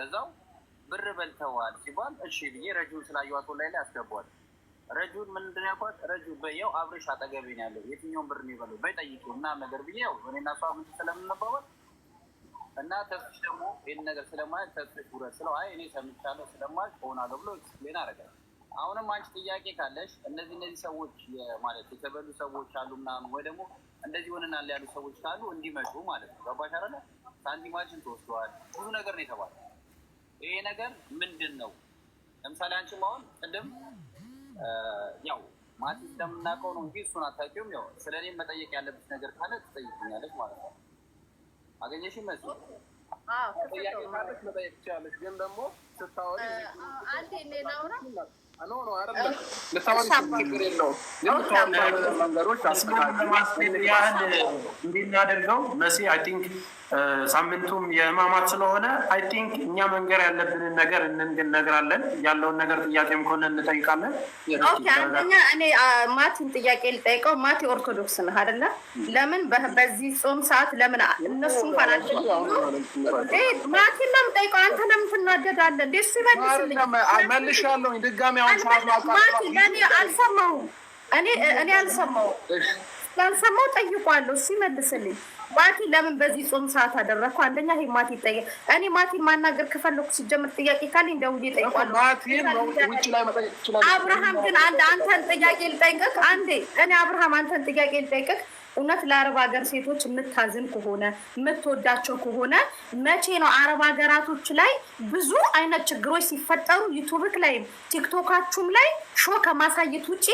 ከዛው ብር በልተዋል ሲባል እሺ ብዬ ረጁን ስላየዋት ላይ አስገቧል። ረጁን ምንድን ያልኳት ረጁ በየው አብረሽ አጠገቤ ነው ያለው የትኛውን ብር ነው ይበለው በጠይቂው እና ነገር ብዬ ያው እኔና እሷ ምን ስለምንባባል እና ተስፍሽ ደግሞ ይህን ነገር ስለማለት ተስፍሽ ውረድ ስለው አይ እኔ ሰምቻለሁ ስለማለት ሆናለሁ ብሎ ኤክስፕሌን አደረጋል። አሁንም አንቺ ጥያቄ ካለሽ እነዚህ ሰዎች ማለት የተበሉ ሰዎች አሉ ምናምን ወይ ደግሞ እንደዚህ ሆነናል ያሉ ሰዎች ካሉ እንዲመጡ ማለት ነው። ገባሽ አይደለ? ሳንቲማችን ተወስደዋል ብዙ ነገር ነው የተባለ። ይሄ ነገር ምንድን ነው? ለምሳሌ አንቺም አሁን ቅድም ያው ማቲ እንደምናውቀው ነው እንጂ እሱን አታውቂውም። ያው ስለ እኔም መጠየቅ ያለብሽ ነገር ካለ ትጠይቅኛለሽ ማለት ነው። አገኘሽ መስ ጥያቄ ካለሽ መጠየቅ ትችላለሽ። ግን ደግሞ ስታወሪ አንዴ ሌላውራ ኖ አይደለም ለታወሪ ችግር የለውም። መንገዶች ያህል እንዲናደርገው መሲ አይ ቲንክ ሳምንቱም የህማማት ስለሆነ አይ ቲንክ እኛ መንገር ያለብንን ነገር እንነግራለን። ያለውን ነገር ጥያቄም ከሆነ እንጠይቃለን። ኦኬ አንደኛ እኔ ማቲን ጥያቄ ልጠይቀው። ማቲ ኦርቶዶክስ ነህ አይደለ? ለምን በዚህ ጾም ሰዓት ለምን እነሱ እንኳን ማቲን ለምን ጠይቀው? አንተ ለምን ትናደዳለህ? እንደሱ ይመልስልኝ። መልሻለሁ ድጋሚ አሁን ማቲ ለኔ አልሰማሁም። እኔ አልሰማሁም። ስላልሰማሁ ጠይቋለሁ። እሱ ይመልስልኝ። ማቲ ለምን በዚህ ጾም ሰዓት አደረኩ? አንደኛ ይሄ ማቲ ይጠየቅ። እኔ ማቲን ማናገር ከፈለኩ ሲጀምር ጥያቄ ካለኝ ደውዬ እጠይቃለሁ። አብርሃም ግን አንተን ጥያቄ ልጠይቅህ። አንዴ እኔ አብርሃም አንተን ጥያቄ ልጠይቅህ። እውነት ለአረብ ሀገር ሴቶች የምታዝን ከሆነ የምትወዳቸው ከሆነ መቼ ነው አረብ ሀገራቶች ላይ ብዙ አይነት ችግሮች ሲፈጠሩ ዩቱብክ ላይ ቲክቶካችሁም ላይ ሾ ከማሳየት ውጭ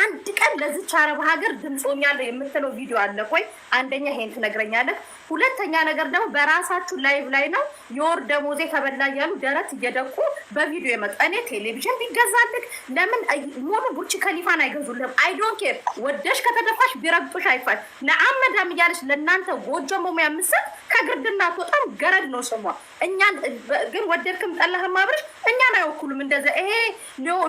አንድ ቀን ለዚች አረብ ሀገር ድምፆኛለሁ የምትለው ቪዲዮ አለ ወይ? አንደኛ ይሄን ትነግረኛለህ። ሁለተኛ ነገር ደግሞ በራሳችሁ ላይቭ ላይ ነው የወር ደሞዜ ተበላ እያሉ ደረት እየደቁ በቪዲዮ የመጡ እኔ ቴሌቪዥን ቢገዛልክ ለምን ሞኑ ቡርች ከሊፋን አይገዙልህም? አይ ዶንት ኬር። ወደሽ ከተደፋሽ ቢረግጡሽ አይፋል ነአመዳም እያለች ለእናንተ ጎጆ መሙያ የምትሰጥ ከግርድና አትወጣም። ገረድ ነው ስሟ። እኛን ግን ወደድክም ጠላህም አብረሽ እኛን አይወኩሉም። እንደዛ ይሄ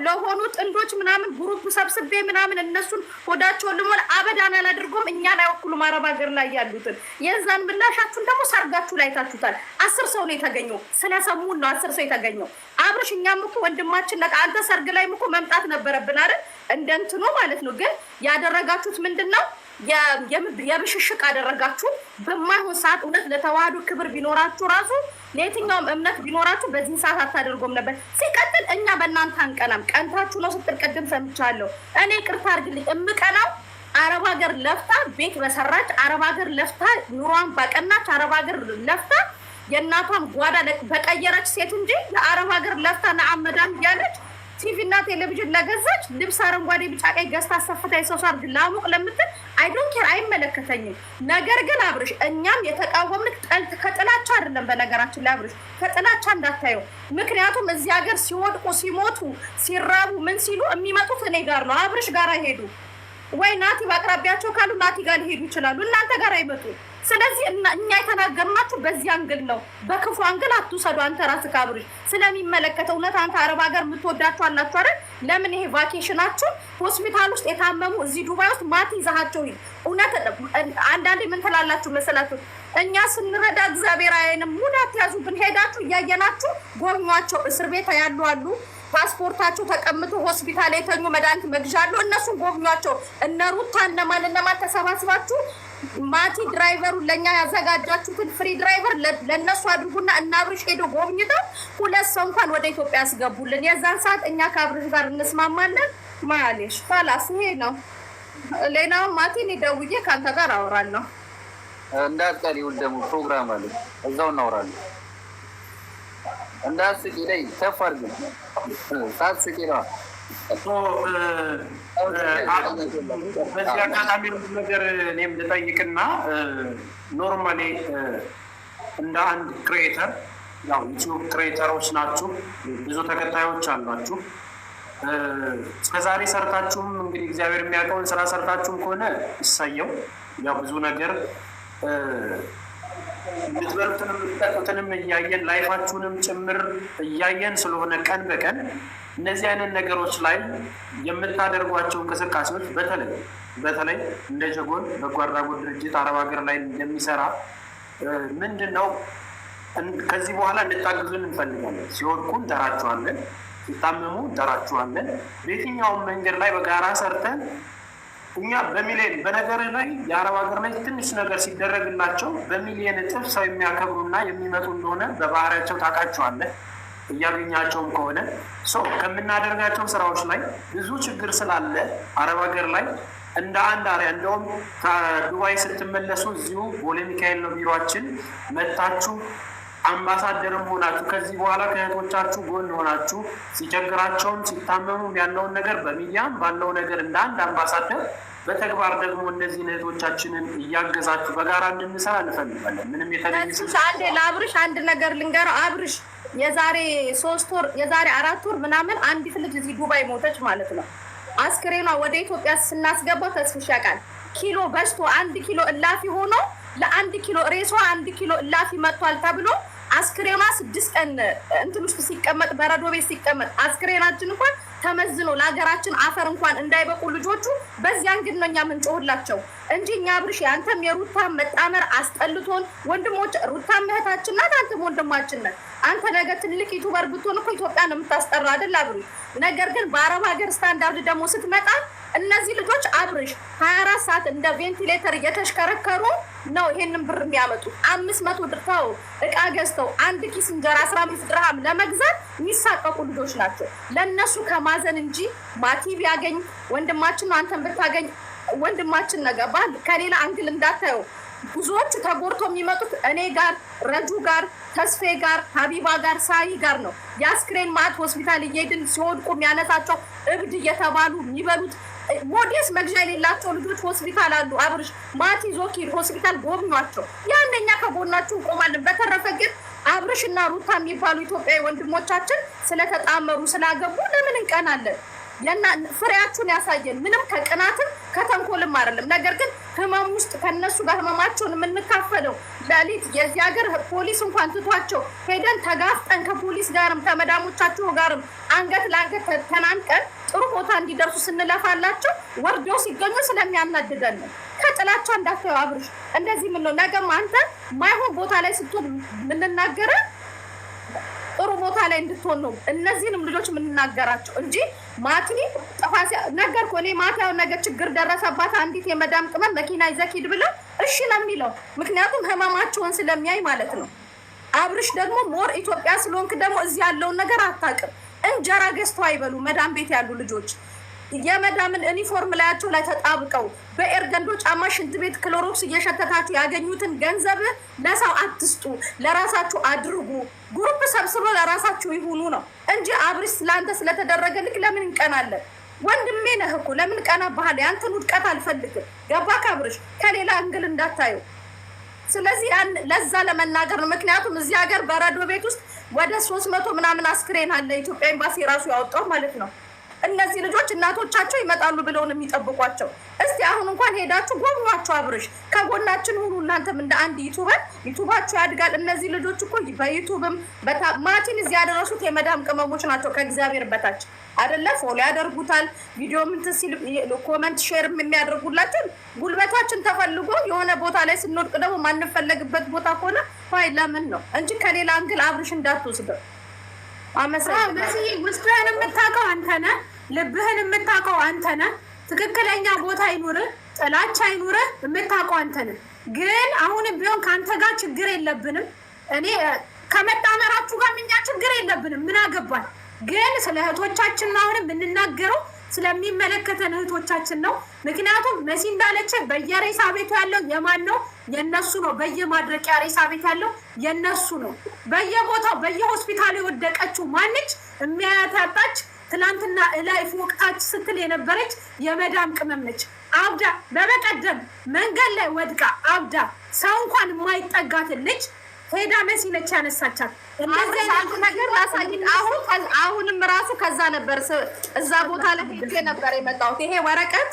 ለሆኑ ጥንዶች ምናምን ግሩፕ ሰብስቤ ምናምን እነሱን ሆዳቸውን ልሞል አበዳን አላድርጎም። እኛን አይወኩሉም አረብ ሀገር ላይ ያሉትን። የዛን ምላሻችሁን ደግሞ ሰርጋችሁ ላይ ታችሁታል። 10 ሰው ነው የተገኘው። ስለሰሙን ነው 10 ሰው የተገኘው። አብረሽ እኛም እኮ ወንድማችን ነቃ። አንተ ሰርግ ላይ እኮ መምጣት ነበረብን አይደል? እንደንትኑ ማለት ነው። ግን ያደረጋችሁት ምንድነው? የብሽሽቅ አደረጋችሁ። በማይሆን ሰዓት እውነት ለተዋህዶ ክብር ቢኖራችሁ ራሱ ለየትኛውም እምነት ቢኖራችሁ በዚህ ሰዓት አታደርጎም ነበር። ሲቀጥል እኛ በእናንተ አንቀናም። ቀንታችሁ ነው ስትል ቅድም ሰምቻለሁ። እኔ ቅርታ አድርግልኝ እምቀናው አረብ ሀገር ለፍታ ቤት በሰራች አረብ ሀገር ለፍታ ኑሯን ባቀናች አረብ ሀገር ለፍታ የእናቷን ጓዳ በቀየረች ሴት እንጂ ለአረብ ሀገር ለፍታ ነአመዳም እያለች ቲቪ እና ቴሌቪዥን ለገዛች ልብስ አረንጓዴ ቢጫ ቀይ ገዝታ አሰፍታ የሰው ሰርግ ላሙቅ ለምትል አይ ዶንት ኬር አይመለከተኝም። ነገር ግን አብርሽ እኛም የተቃወምንክ ከጥላቻ አይደለም። በነገራችን ላይ አብርሽ ከጥላቻ እንዳታየው። ምክንያቱም እዚህ ሀገር ሲወድቁ ሲሞቱ ሲራቡ ምን ሲሉ የሚመጡት እኔ ጋር ነው። አብርሽ ጋር አይሄዱ ወይ ናቲ በአቅራቢያቸው ካሉ ናቲ ጋር ሊሄዱ ይችላሉ። እናንተ ጋር አይመጡ። ስለዚህ እኛ የተናገርናችሁ በዚህ አንግል ነው። በክፉ አንግል አትውሰዱ። አንተ ራስህ ካብርሽ ስለሚመለከተው እውነት አንተ አረብ ሀገር የምትወዳችሁ አላችሁ አይደል? ለምን ይሄ ቫኬሽናችሁ ሆስፒታል ውስጥ የታመሙ እዚህ ዱባይ ውስጥ ማት ይዛሃቸው እውነት አንዳንዴ ምን ትላላችሁ መሰላችሁ? እኛ ስንረዳ እግዚአብሔር አይንም ሙዳት ያዙብን። ሄዳችሁ እያየናችሁ ጎብኟቸው። እስር ቤት ያሉ አሉ ፓስፖርታቸው ተቀምጦ ሆስፒታል የተኙ መድኃኒት መግዣሉ። እነሱን ጎብኟቸው። እነ ሩታ እነማን ተሰባስባችሁ ማቲ ድራይቨሩ ለኛ ያዘጋጃችሁትን ፍሪ ድራይቨር ለነሱ አድርጉና እና አብርሽ ሄዶ ጎብኝተው 2 ሰው እንኳን ወደ ኢትዮጵያ ያስገቡልን። የዛን ሰዓት እኛ ከአብርሽ ጋር እንስማማለን። ማለሽ ፋላስ ይሄ ነው። ሌላው ማቲን ደውዬ ካንተ ጋር አወራለሁ። እንዳትቀሪ ሁሉ ደግሞ ፕሮግራም አለ እዛው እናወራለን። እንዳትስቂ ላይ ሰፋር ግን ሳትስቂ ነው። በዚህ አጋጣሚ ነገር እኔም ልጠይቅና ኖርማሊ እንደ አንድ ክሬተር ያው ዩቲዩብ ክሬተሮች ናችሁ፣ ብዙ ተከታዮች አሏችሁ። እስከዛሬ ሰርታችሁም እንግዲህ እግዚአብሔር የሚያውቀውን ስራ ሰርታችሁም ከሆነ ይሳየው። ያው ብዙ ነገር የምትበሉትንም የምትጠጡትንም እያየን ላይፋችሁንም ጭምር እያየን ስለሆነ ቀን በቀን እነዚህ አይነት ነገሮች ላይ የምታደርጓቸው እንቅስቃሴዎች በተለይ እንደ ጀጎል በጎ አድራጎት ድርጅት አረብ ሀገር ላይ እንደሚሰራ ምንድን ነው ከዚህ በኋላ እንድታግዙን እንፈልጋለን። ሲወድቁ እንጠራችኋለን፣ ሲታመሙ እንጠራችኋለን። በየትኛውም መንገድ ላይ በጋራ ሰርተን እኛ በሚሊዮን በነገር ላይ የአረብ ሀገር ላይ ትንሽ ነገር ሲደረግላቸው በሚሊዮን እጥፍ ሰው የሚያከብሩና የሚመጡ እንደሆነ በባህሪያቸው ታውቃቸዋለህ። እያገኛቸውም ከሆነ ከምናደርጋቸው ስራዎች ላይ ብዙ ችግር ስላለ አረብ ሀገር ላይ እንደ አንድ አሪያ እንደውም ከዱባይ ስትመለሱ እዚሁ ቦሌ ሚካኤል ነው ቢሮችን መጣችሁ አምባሳደርም ሆናችሁ ከዚህ በኋላ ከእህቶቻችሁ ጎን ሆናችሁ ሲቸግራቸውም ሲታመሙም ያለውን ነገር በሚዲያም ባለው ነገር እንደ አንድ አምባሳደር በተግባር ደግሞ እነዚህ እህቶቻችንን እያገዛችሁ በጋራ እንድንሰራ እንፈልጋለን። ምንም አንዴ ለአብርሽ አንድ ነገር ልንገረው። አብርሽ የዛሬ 3 ወር የዛሬ 4 ወር ምናምን አንዲት ልጅ እዚህ ዱባይ ሞተች ማለት ነው። አስክሬኗ ወደ ኢትዮጵያ ስናስገባው ተስፍሽ ያውቃል። ኪሎ በዝቶ 1 ኪሎ እላፊ ሆኖ ለ1 ኪሎ ሬሷ 1 ኪሎ እላፊ መጥቷል ተብሎ አስክሬኗ 6 ቀን እንትን ውስጥ ሲቀመጥ በረዶ ቤት ሲቀመጥ አስክሬናችን እንኳን ተመዝኖ ለሀገራችን አፈር እንኳን እንዳይበቁ ልጆቹ በዚያን ግን ነው እኛ ምንጮህላቸው እንጂ እኛ አብርሽ አንተም የሩታ መጣመር አስጠልቶን ወንድሞች ሩታ እህታችን ናት፣ አንተም ወንድማችን ነን። አንተ ነገ ትልቅ ዩቱበር ብትሆን እኮ ኢትዮጵያን የምታስጠራ አይደል አብርሽ? ነገር ግን በአረብ ሀገር ስታንዳርድ ደግሞ ስትመጣ እነዚህ ልጆች አብርሽ 24 ሰዓት እንደ ቬንቲሌተር እየተሽከረከሩ ነው ይሄንን ብር የሚያመጡ 500 ድርታው እቃ ገዝተው 1 ኪስ እንጀራ 15 ድርሃም ለመግዛት የሚሳቀቁ ልጆች ናቸው። ለነሱ ከማዘን እንጂ ማቲ ቢያገኝ ወንድማችን ነው፣ አንተን ብታገኝ ወንድማችን ነገባል። ከሌላ አንግል እንዳታየው። ብዙዎቹ ተጎርቶ የሚመጡት እኔ ጋር፣ ረጁ ጋር፣ ተስፌ ጋር፣ ሀቢባ ጋር፣ ሳይ ጋር ነው። የአስክሬን ማት ሆስፒታል እየሄድን ሲወድቁ የሚያነሳቸው እብድ እየተባሉ የሚበሉት ሞዴስ መግዣ የሌላቸው ልጆች ሆስፒታል አሉ። አብርሽ ማቲ ዞኪር ሆስፒታል ጎብኟቸው። ያንኛ ከጎናችሁ እንቆማለን። በተረፈ ግን አብርሽ እና ሩታ የሚባሉ ኢትዮጵያዊ ወንድሞቻችን ስለተጣመሩ ስላገቡ ለምን እንቀናለን? ፍሬያችሁን ያሳየን። ምንም ከቅናትም ከተንኮልም አይደለም። ነገር ግን ህመም ውስጥ ከነሱ ጋር ህመማቸውን የምንካፈለው ሌሊት የዚህ ሀገር ፖሊስ እንኳን ትቷቸው ሄደን ተጋፍጠን ከፖሊስ ጋርም ከመዳሞቻቸው ጋርም አንገት ለአንገት ተናንቀን ጥሩ ቦታ እንዲደርሱ ስንለፋላቸው ወርደው ሲገኙ ስለሚያናድደን ነው። ከጥላቻ እንዳታየው አብርሽ። እንደዚህ ምን ነው ነገም አንተ ማይሆን ቦታ ላይ ስትሆን የምንናገረ ጥሩ ቦታ ላይ እንድትሆን ነው እነዚህንም ልጆች የምንናገራቸው እንጂ ማቲ ጥፋት ነገር እኮ እኔ ማቲ ያው ነገር ችግር ደረሰባት አንዲት የመዳም ቅመም መኪና ይዘህ ሂድ ብለው እሺ ነው የሚለው። ምክንያቱም ህመማቸውን ስለሚያይ ማለት ነው። አብርሽ ደግሞ ሞር ኢትዮጵያ ስለሆንክ ደግሞ እዚህ ያለውን ነገር አታውቅም። እንጀራ ገዝተው አይበሉ መዳም ቤት ያሉ ልጆች የመዳምን ዩኒፎርም ላያቸው ላይ ተጣብቀው በኤርገንዶ ጫማ ሽንት ቤት ክሎሮክስ እየሸተታችሁ ያገኙትን ገንዘብ ለሰው አትስጡ፣ ለራሳችሁ አድርጉ። ግሩፕ ሰብስበው ለራሳችሁ ይሁኑ ነው እንጂ አብርሽ ለአንተ ስለተደረገልክ ለምን እንቀናለን? ወንድሜ ነህ እኮ ለምን ቀና ባህል? ያንተን ውድቀት አልፈልግም። ገባክ አብርሽ? ከሌላ እንግል እንዳታየው። ስለዚህ ለዛ ለመናገር ነው። ምክንያቱም እዚህ ሀገር በረዶ ቤት ውስጥ ወደ 300 ምናምን አስክሬን አለ ኢትዮጵያ ኤምባሲ ራሱ ያወጣው ማለት ነው። እነዚህ ልጆች እናቶቻቸው ይመጣሉ ብለው ነው የሚጠብቋቸው። እስቲ አሁን እንኳን ሄዳችሁ ጎብኟቸው። አብርሽ ከጎናችን ሁኑ። እናንተም እንደ አንድ ዩቱበር ዩቱባችሁ ያድጋል። እነዚህ ልጆች እኮ በዩቱብም ማቲን እዚህ ያደረሱት የመዳም ቅመሞች ናቸው። ከእግዚአብሔር በታች አይደለ? ፎሎ ያደርጉታል። ቪዲዮ ምንትን ሲል ኮመንት ሼር የሚያደርጉላቸው ጉልበታችን ተፈልጎ የሆነ ቦታ ላይ ስንወድቅ ደግሞ ማንፈለግበት ቦታ ከሆነ ፋይ ለምን ነው እንጂ ከሌላ አንግል አብርሽ እንዳትወስደው። ውስጥህን የምታውቀው አንተ ነህ፣ ልብህን የምታውቀው አንተ ነህ። ትክክለኛ ቦታ አይኑርህ፣ ጥላቻ አይኑርህ፣ የምታውቀው አንተ ነህ። ግን አሁንም ቢሆን ከአንተ ጋር ችግር የለብንም። እኔ ከመጣመራችሁ ጋር እኛ ችግር የለብንም። ምን አገባል? ግን ስለ እህቶቻችን ነው አሁንም የምንናገረው፣ ስለሚመለከተን እህቶቻችን ነው። ምክንያቱም መሲ እንዳለች በየሬሳ ቤቱ ያለው የማን ነው? የነሱ ነው። በየማድረቂያ ሬሳ ቤት ያለው የነሱ ነው። በየቦታው በየሆስፒታሉ የወደቀችው ማንች? የሚያታጣች ትናንትና እላይ ፎቅታች ስትል የነበረች የመዳም ቅመም ነች። አብዳ በበቀደም መንገድ ላይ ወድቃ አብዳ ሰው እንኳን የማይጠጋትን ልጅ ሄዳ መሲ ነች ያነሳቻት። እንደዚህ ነገር ላሳይት። አሁንም ራሱ ከዛ ነበር እዛ ቦታ ላይ ሄጄ ነበር የመጣሁት። ይሄ ወረቀት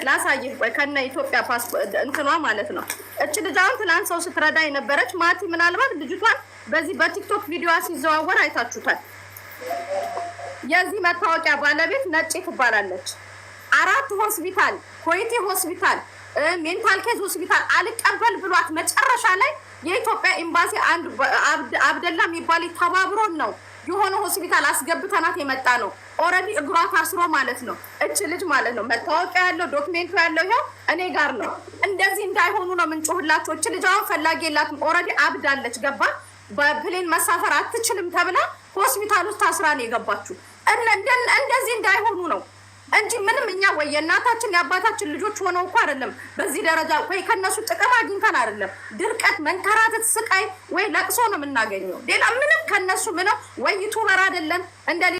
ላሳይት ወይ ከነ ኢትዮጵያ ፓስፖርት እንትኗ ማለት ነው። እቺ ልጅ አሁን ትናንት ሰው ስትረዳ የነበረች ማቲ፣ ምናልባት ልጅቷን በዚህ በቲክቶክ ቪዲዮ ሲዘዋወር አይታችሁታል። የዚህ መታወቂያ ባለቤት ነጭ ትባላለች። 4 ሆስፒታል፣ ኮይቲ ሆስፒታል፣ ሜንታል ኬዝ ሆስፒታል አልቀበል ብሏት መጨረሻ ላይ የኢትዮጵያ ኤምባሲ አንድ አብደላ የሚባል ተባብሮን ነው የሆነ ሆስፒታል አስገብተናት የመጣ ነው። ኦልሬዲ እግሯ ታስሮ ማለት ነው። እች ልጅ ማለት ነው መታወቂያ ያለው ዶክሜንቱ ያለው ይኸው እኔ ጋር ነው። እንደዚህ እንዳይሆኑ ነው ምንጮህላቸው። እች ልጅ አሁን ፈላጊ የላትም። ኦልሬዲ አብዳለች። ገባ በፕሌን መሳፈር አትችልም ተብላ ሆስፒታል ውስጥ ታስራ ነው የገባችው። እንደዚህ እንዳይሆኑ ነው እንጂ ምንም እኛ ወይ የእናታችን የአባታችን ልጆች ሆነው እኮ አይደለም በዚህ ደረጃ ወይ ከነሱ ጥቅም አግኝተን አይደለም። ድርቀት፣ መንከራተት፣ ስቃይ ወይ ለቅሶ ነው የምናገኘው። ሌላ ምንም ከነሱ ምንም ወይ ዩቱበር አይደለም እንደ